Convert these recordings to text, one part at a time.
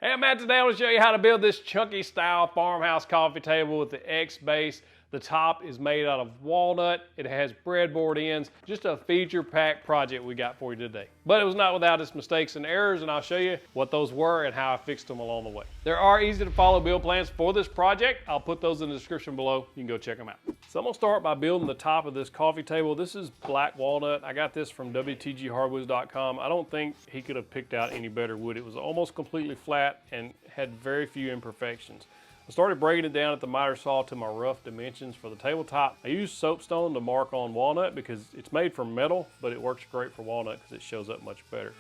Hey, I'm Matt. Today I want to show you how to build this chunky style farmhouse coffee table with the X base. The top is made out of walnut. It has breadboard ends. Just a feature-packed project we got for you today. But it was not without its mistakes and errors, and I'll show you what those were and how I fixed them along the way. There are easy to follow build plans for this project. I'll put those in the description below. You can go check them out. So I'm gonna start by building the top of this coffee table. This is black walnut. I got this from WTGHardwoods.com. I don't think he could have picked out any better wood. It was almost completely flat and had very few imperfections. I started breaking it down at the miter saw to my rough dimensions for the tabletop. I used soapstone to mark on walnut because it's made from metal, but it works great for walnut because it shows up much better.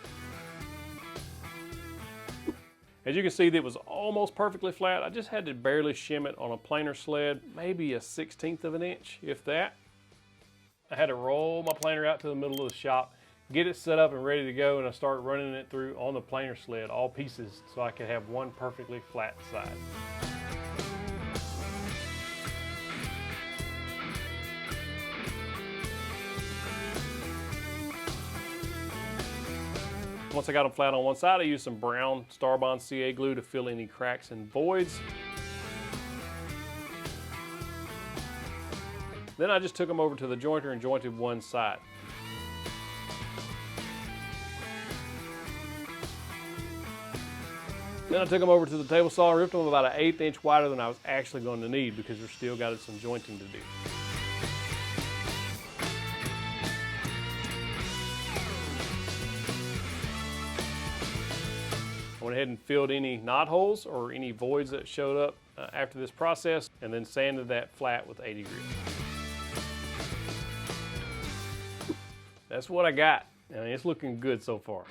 As you can see, it was almost perfectly flat. I just had to barely shim it on a planer sled, maybe a 1/16 of an inch, if that. I had to roll my planer out to the middle of the shop, get it set up and ready to go, and I started running it through on the planer sled, all pieces, so I could have one perfectly flat side. Once I got them flat on one side, I used some brown Starbond CA glue to fill any cracks and voids. Then I just took them over to the jointer and jointed one side. Then I took them over to the table saw and ripped them about an 1/8 inch wider than I was actually going to need because we're still got some jointing to do. I went ahead and filled any knot holes or any voids that showed up after this process, and then sanded that flat with 80 grit. That's what I got. I mean, it's looking good so far.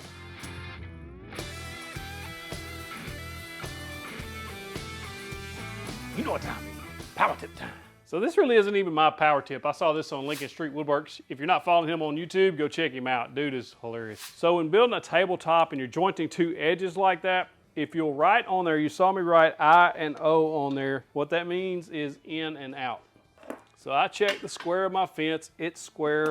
You know what time it is. Power tip time. So this really isn't even my power tip. I saw this on Lincoln Street Woodworks. If you're not following him on YouTube, go check him out. Dude is hilarious. So when building a tabletop and you're jointing two edges like that, if you'll write on there, you saw me write I and O on there. What that means is in and out. So I checked the square of my fence. It's square,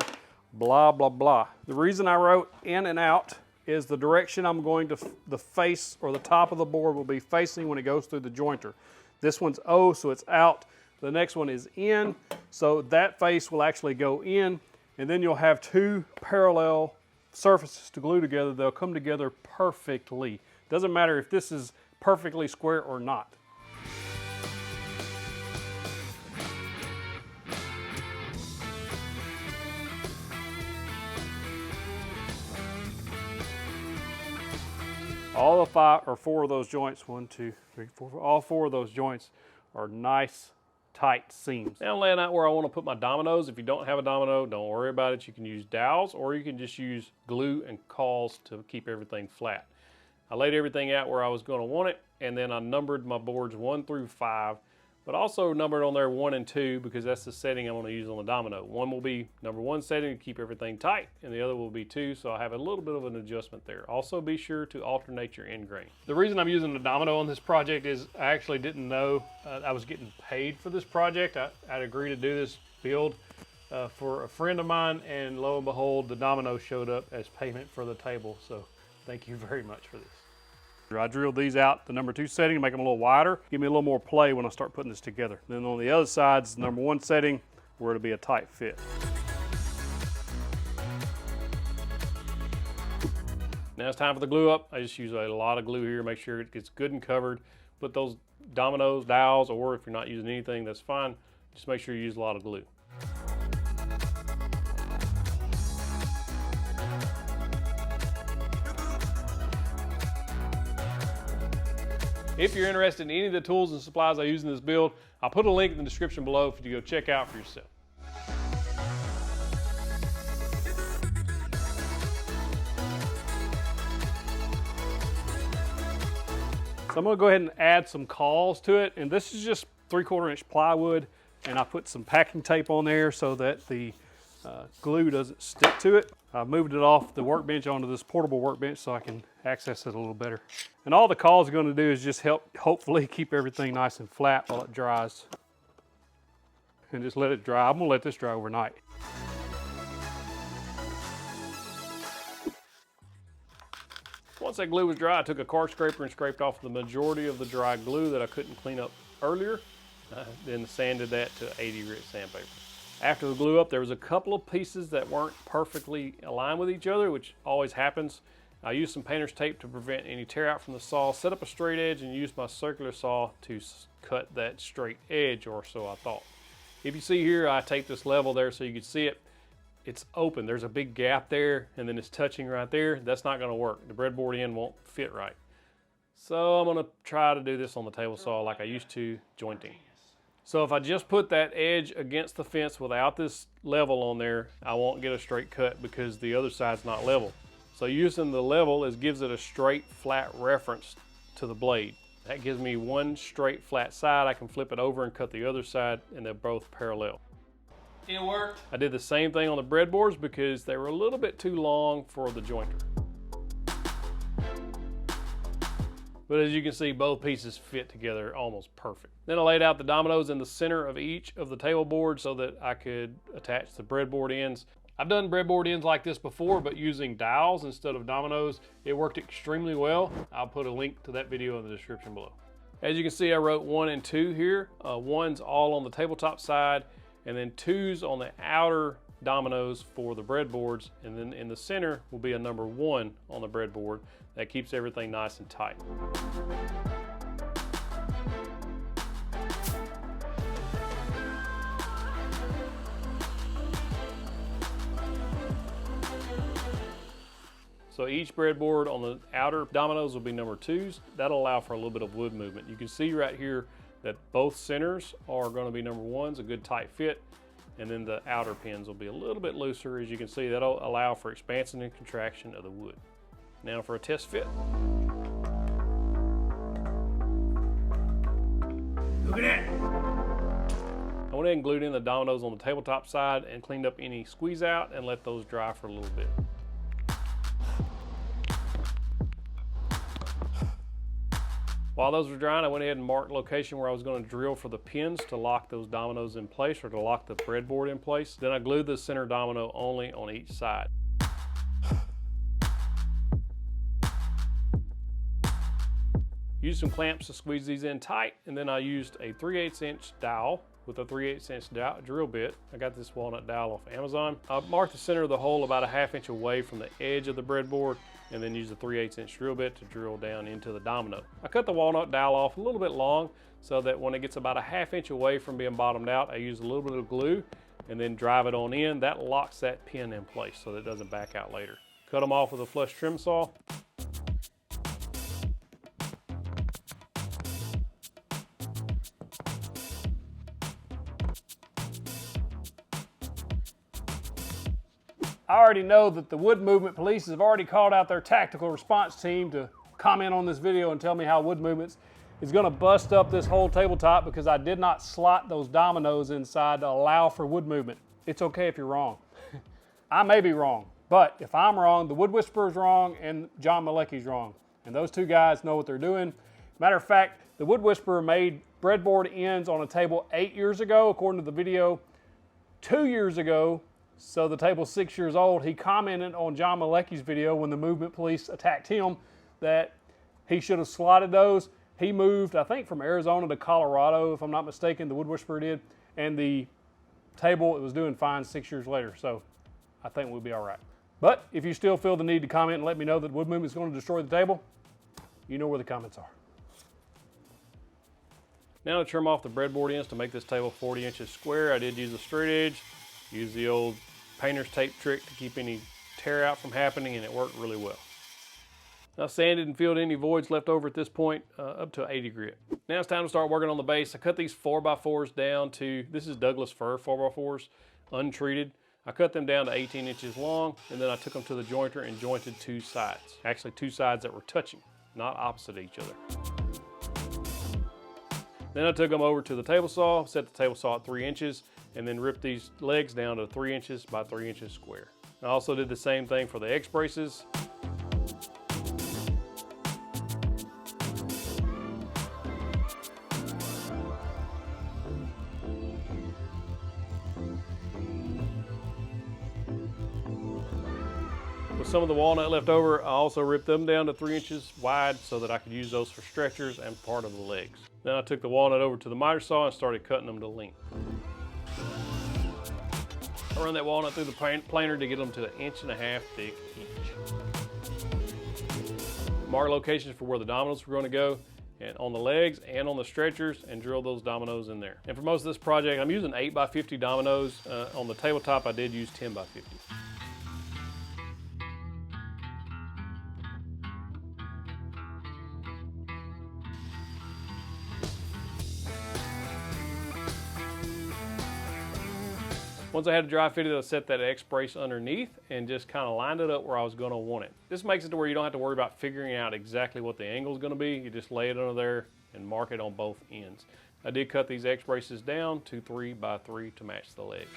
blah, blah, blah. The reason I wrote in and out is the direction I'm going to, the face or the top of the board will be facing when it goes through the jointer. This one's O, so it's out. The next one is in, so that face will actually go in, and then you'll have two parallel surfaces to glue together. They'll come together perfectly. Doesn't matter if this is perfectly square or not. All the five or four of those joints, 1, 2, 3, 4, all four of those joints are nice, tight seams. Now I'm laying out where I want to put my dominoes. If you don't have a domino, don't worry about it. You can use dowels or you can just use glue and cauls to keep everything flat. I laid everything out where I was going to want it, and then I numbered my boards 1 through 5, but also numbered on there 1 and 2 because that's the setting I'm going to use on the domino. One will be number 1 setting to keep everything tight, and the other will be 2, so I have a little bit of an adjustment there. Also be sure to alternate your end grain. The reason I'm using the domino on this project is I actually didn't know I was getting paid for this project. I'd agreed to do this build for a friend of mine, and lo and behold, the domino showed up as payment for the table, so thank you very much for this. I drilled these out, the number 2 setting, to make them a little wider, give me a little more play when I start putting this together. Then on the other side's the number 1 setting, where it'll be a tight fit. Now it's time for the glue up. I just use a lot of glue here, make sure it gets good and covered. Put those dominoes, dowels, or if you're not using anything, that's fine. Just make sure you use a lot of glue. If you're interested in any of the tools and supplies I use in this build, I'll put a link in the description below for you to go check out for yourself. So I'm gonna go ahead and add some cauls to it, and this is just 3/4 inch plywood, and I put some packing tape on there so that the glue doesn't stick to it. I moved it off the workbench onto this portable workbench so I can access it a little better. And all the cauls are going to do is just help hopefully keep everything nice and flat while it dries. And just let it dry. I'm going to let this dry overnight. Once that glue was dry, I took a card scraper and scraped off the majority of the dry glue that I couldn't clean up earlier. Then sanded that to 80 grit sandpaper. After the glue up, there was a couple of pieces that weren't perfectly aligned with each other, which always happens. I used some painter's tape to prevent any tear out from the saw, set up a straight edge, and used my circular saw to cut that straight edge, or so I thought. If you see here, I taped this level there so you can see it. It's open, there's a big gap there, and then it's touching right there. That's not gonna work. The breadboard end won't fit right. So I'm gonna try to do this on the table saw like I used to jointing. So if I just put that edge against the fence without this level on there, I won't get a straight cut because the other side's not level. So using the level gives it a straight, flat reference to the blade. That gives me one straight, flat side. I can flip it over and cut the other side, and they're both parallel. It worked. I did the same thing on the breadboards because they were a little bit too long for the jointer. But as you can see, both pieces fit together almost perfect. Then I laid out the dominoes in the center of each of the table boards so that I could attach the breadboard ends. I've done breadboard ends like this before, but using dowels instead of dominoes. It worked extremely well. I'll put a link to that video in the description below. As you can see, I wrote 1 and 2 here. 1's all on the tabletop side, and then 2's on the outer dominoes for the breadboards, and then in the center will be a number 1 on the breadboard. That keeps everything nice and tight. So each breadboard on the outer dominoes will be number 2s. That'll allow for a little bit of wood movement. You can see right here that both centers are going to be number 1s, a good tight fit, and then the outer pins will be a little bit looser. As you can see, that'll allow for expansion and contraction of the wood. Now for a test fit. Look at that. I went ahead and glued in the dominoes on the tabletop side and cleaned up any squeeze out and let those dry for a little bit. While those were drying, I went ahead and marked the location where I was going to drill for the pins to lock those dominoes in place or to lock the breadboard in place. Then I glued the center domino only on each side. Used some clamps to squeeze these in tight, and then I used a 3/8 inch dowel with a 3/8 inch drill bit. I got this Walnut dowel off Amazon. I marked the center of the hole about a 1/2 inch away from the edge of the breadboard, and then used a 3/8 inch drill bit to drill down into the domino. I cut the Walnut dowel off a little bit long so that when it gets about a 1/2 inch away from being bottomed out, I use a little bit of glue and then drive it on in. That locks that pin in place so that it doesn't back out later. Cut them off with a flush trim saw. I already know that the wood movement police have already called out their tactical response team to comment on this video and tell me how wood movements is going to bust up this whole tabletop because I did not slot those dominoes inside to allow for wood movement. It's okay if you're wrong. I may be wrong, but if I'm wrong, the Wood Whisperer's wrong and John Malecki's wrong. And those two guys know what they're doing. Matter of fact, the Wood Whisperer made breadboard ends on a table 8 years ago, according to the video. 2 years ago, so the table's 6 years old, he commented on John Malecki's video when the movement police attacked him that he should have slotted those. He moved, I think, from Arizona to Colorado, if I'm not mistaken, the Wood Whisperer did, and the table, it was doing fine 6 years later, so I think we'll be all right. But if you still feel the need to comment and let me know that wood movement is going to destroy the table, you know where the comments are. Now to trim off the breadboard ends to make this table 40 inches square, I did use a straight edge, use the old painter's tape trick to keep any tear out from happening, and it worked really well. I sanded and filled any voids left over at this point up to 80 grit. Now it's time to start working on the base. I cut these 4x4s down to, this is Douglas fir 4x4s, untreated. I cut them down to 18 inches long, and then I took them to the jointer and jointed 2 sides. Actually 2 sides that were touching, not opposite each other. Then I took them over to the table saw, set the table saw at 3 inches, and then ripped these legs down to 3 inches by 3 inches square. I also did the same thing for the X braces. With some of the walnut left over, I also ripped them down to 3 inches wide so that I could use those for stretchers and part of the legs. Then I took the walnut over to the miter saw and started cutting them to length. I run that walnut through the planer to get them to 1.5 inches thick each. Mark locations for where the dominoes were going to go, and on the legs and on the stretchers, and drill those dominoes in there. And for most of this project, I'm using 8x50 dominoes. On the tabletop, I did use 10x50. Once I had it dry fitted, I set that X brace underneath and just kind of lined it up where I was going to want it. This makes it to where you don't have to worry about figuring out exactly what the angle is going to be. You just lay it under there and mark it on both ends. I did cut these X braces down to 3x3 to match the legs.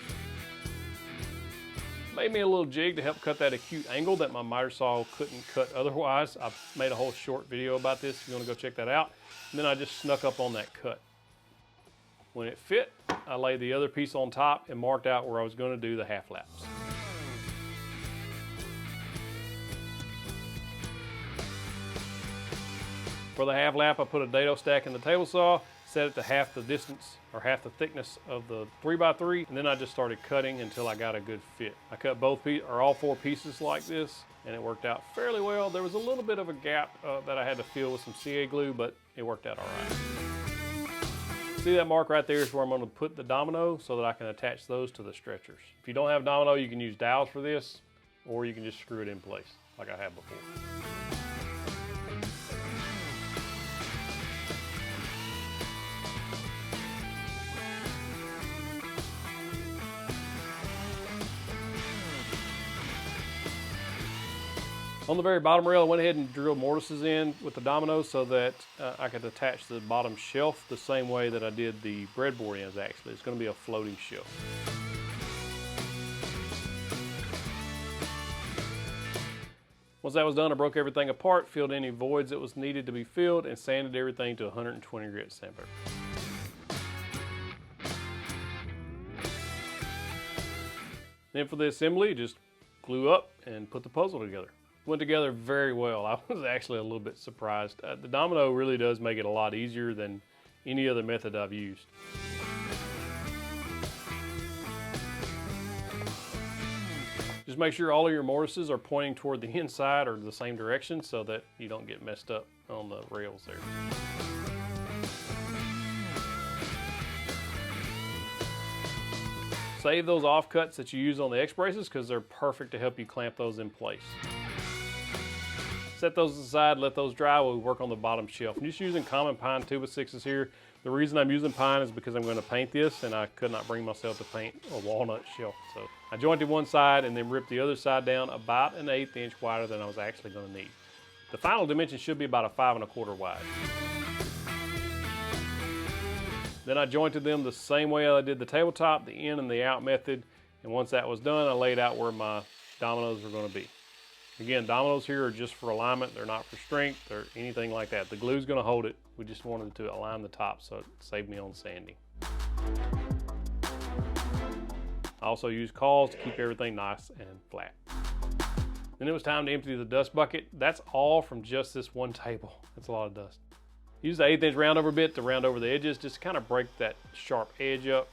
Made me a little jig to help cut that acute angle that my miter saw couldn't cut otherwise. I made a whole short video about this if you want to go check that out. And then I just snuck up on that cut. When it fit, I laid the other piece on top and marked out where I was going to do the half laps. For the half lap, I put a dado stack in the table saw, set it to half the distance or half the thickness of the 3x3, and then I just started cutting until I got a good fit. I cut all 4 pieces like this, and it worked out fairly well. There was a little bit of a gap that I had to fill with some CA glue, but it worked out all right. See that mark right there is where I'm going to put the domino so that I can attach those to the stretchers. If you don't have domino, you can use dowels for this, or you can just screw it in place like I have before. On the very bottom rail, I went ahead and drilled mortises in with the dominoes so that I could attach the bottom shelf the same way that I did the breadboard ends actually. It's going to be a floating shelf. Once that was done, I broke everything apart, filled any voids that was needed to be filled, and sanded everything to 120 grit sandpaper. Then for the assembly, just glue up and put the puzzle together. Went together very well. I was actually a little bit surprised. The domino really does make it a lot easier than any other method I've used. Just make sure all of your mortises are pointing toward the inside or the same direction so that you don't get messed up on the rails there. Save those offcuts that you use on the X braces because they're perfect to help you clamp those in place. Set those aside, let those dry while we work on the bottom shelf. I'm just using common pine 2x6s here. The reason I'm using pine is because I'm going to paint this, and I could not bring myself to paint a walnut shelf. So I jointed one side and then ripped the other side down about 1/8 inch wider than I was actually going to need. The final dimension should be about a 5 1/4 wide. Then I jointed them the same way I did the tabletop, the in and the out method. And once that was done, I laid out where my dominoes were going to be. Again, dominoes here are just for alignment. They're not for strength or anything like that. The glue's going to hold it. We just wanted to align the top, so it saved me on sanding. I also used cauls to keep everything nice and flat. Then it was time to empty the dust bucket. That's all from just this one table. That's a lot of dust. Use the 1/8 inch round over bit to round over the edges, just to kind of break that sharp edge up.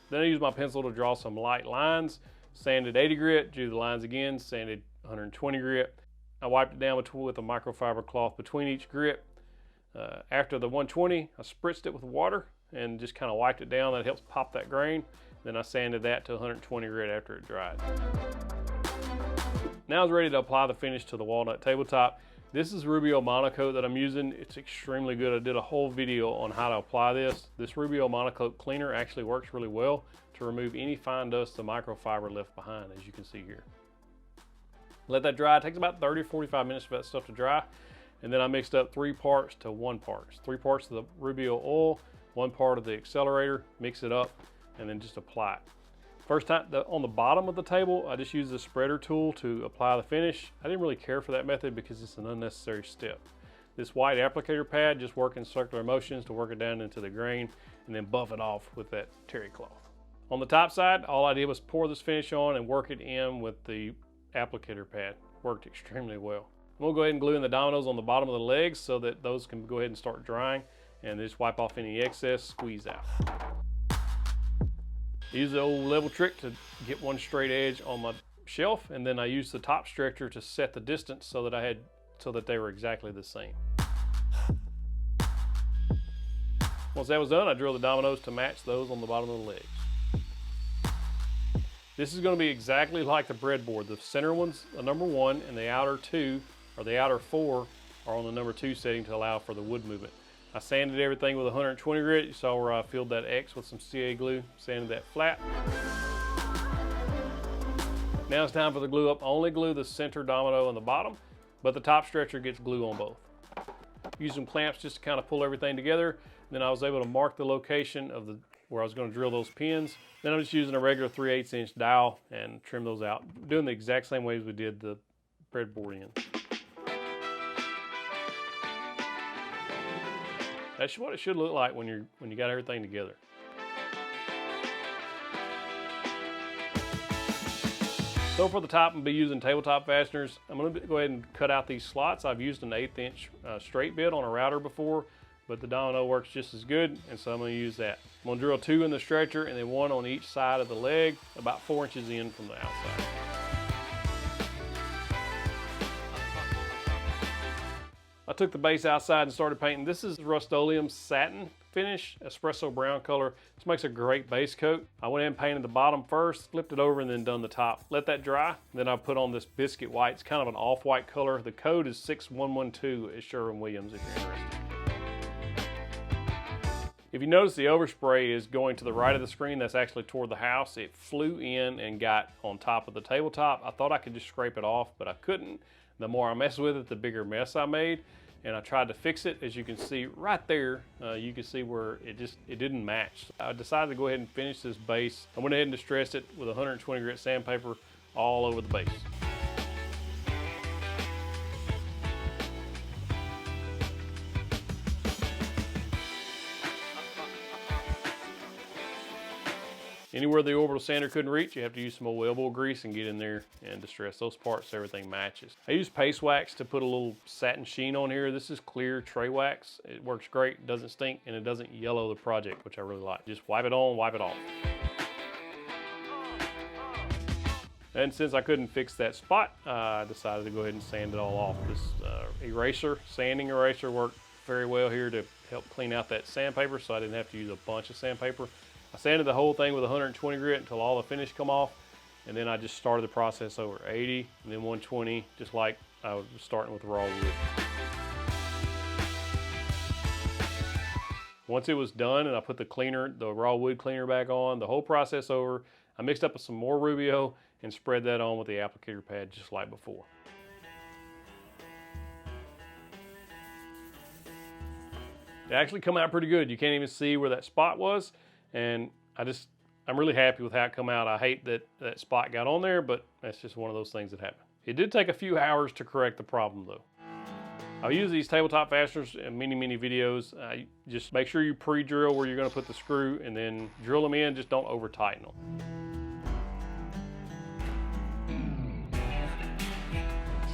Then I used my pencil to draw some light lines, sanded 80 grit, drew the lines again, sanded 120 grit. I wiped it down with a microfiber cloth between each grit. After the 120, I spritzed it with water and just kind of wiped it down. That helps pop that grain. Then I sanded that to 120 grit after it dried. Now I was ready to apply the finish to the walnut tabletop. This is Rubio Monocoat that I'm using. It's extremely good. I did a whole video on how to apply this. This Rubio Monocoat cleaner actually works really well to remove any fine dust the microfiber left behind, as you can see here. Let that dry. It takes about 30 or 45 minutes for that stuff to dry. And then I mixed up 3 parts to 1 part. 3 parts of the Rubio oil, 1 part of the accelerator, mix it up, and then just apply it. First time, on the bottom of the table, I just used the spreader tool to apply the finish. I didn't really care for that method because it's an unnecessary step. This white applicator pad, just work in circular motions to work it down into the grain and then buff it off with that terry cloth. On the top side, all I did was pour this finish on and work it in with the applicator pad. worked extremely well. I'm gonna go ahead and glue in the dominoes on the bottom of the legs so that those can go ahead and start drying, and just wipe off any excess, squeeze out. Use the old level trick to get one straight edge on my shelf, and then I used the top stretcher to set the distance so that they were exactly the same. Once that was done, I drilled the dominoes to match those on the bottom of the legs. This is going to be exactly like the breadboard. The center one's a number 1, and the outer 2 or the outer 4 are on the number 2 setting to allow for the wood movement. I sanded everything with 120 grit. You saw where I filled that X with some CA glue, sanded that flat. Now it's time for the glue up. I only glue the center domino on the bottom, but the top stretcher gets glue on both. Use some clamps just to kind of pull everything together. Then I was able to mark the location of where I was going to drill those pins. Then I'm just using a regular 3/8 inch dowel and trim those out, doing the exact same way as we did the breadboard end. That's what it should look like when you got everything together. So for the top, I'm going to be using tabletop fasteners. I'm going to go ahead and cut out these slots. I've used an 1/8 inch straight bit on a router before, but the domino works just as good, and so I'm going to use that. I'm going to drill 2 in the stretcher and then 1 on each side of the leg, about 4 inches in from the outside. I took the base outside and started painting. This is Rust-Oleum satin finish, espresso brown color. This makes a great base coat. I went in and painted the bottom first, flipped it over, and then done the top. Let that dry. Then I put on this biscuit white. It's kind of an off-white color. The code is 6112 at Sherwin-Williams if you're interested. If you notice, the overspray is going to the right of the screen. That's actually toward the house. It flew in and got on top of the tabletop. I thought I could just scrape it off, but I couldn't. The more I messed with it, the bigger mess I made. And I tried to fix it. As you can see right there, you can see where it didn't match. I decided to go ahead and finish this base. I went ahead and distressed it with 120 grit sandpaper all over the base. Anywhere the orbital sander couldn't reach, you have to use some old elbow grease and get in there and distress those parts so everything matches. I use paste wax to put a little satin sheen on here. This is clear tray wax. It works great, doesn't stink, and it doesn't yellow the project, which I really like. Just wipe it on, wipe it off. And since I couldn't fix that spot, I decided to go ahead and sand it all off. This sanding eraser worked very well here to help clean out that sandpaper, so I didn't have to use a bunch of sandpaper. I sanded the whole thing with 120 grit until all the finish come off, and then I just started the process over 80 and then 120, just like I was starting with raw wood. Once it was done and I put the raw wood cleaner back on, the whole process over, I mixed up some more Rubio and spread that on with the applicator pad just like before. It actually come out pretty good. You can't even see where that spot was. And I'm really happy with how it come out. I hate that that spot got on there, but that's just one of those things that happen. It did take a few hours to correct the problem though. I've used these tabletop fasteners in many videos. Just make sure you pre-drill where you're gonna put the screw and then drill them in, just don't over tighten them.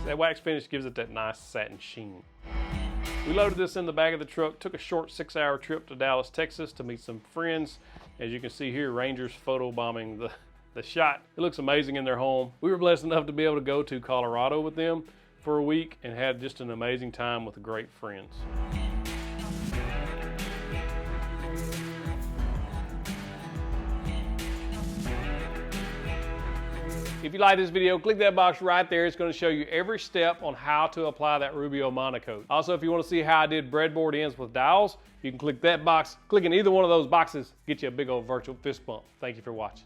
That wax finish gives it that nice satin sheen. We loaded this in the back of the truck, took a short 6-hour trip to Dallas, Texas to meet some friends. As you can see here, Rangers photobombing the shot. It looks amazing in their home. We were blessed enough to be able to go to Colorado with them for a week and had just an amazing time with great friends. If you like this video, click that box right there. It's going to show you every step on how to apply that Rubio Monocoat. Also, if you want to see how I did breadboard ends with dowels, you can click that box. Clicking either one of those boxes, get you a big old virtual fist bump. Thank you for watching.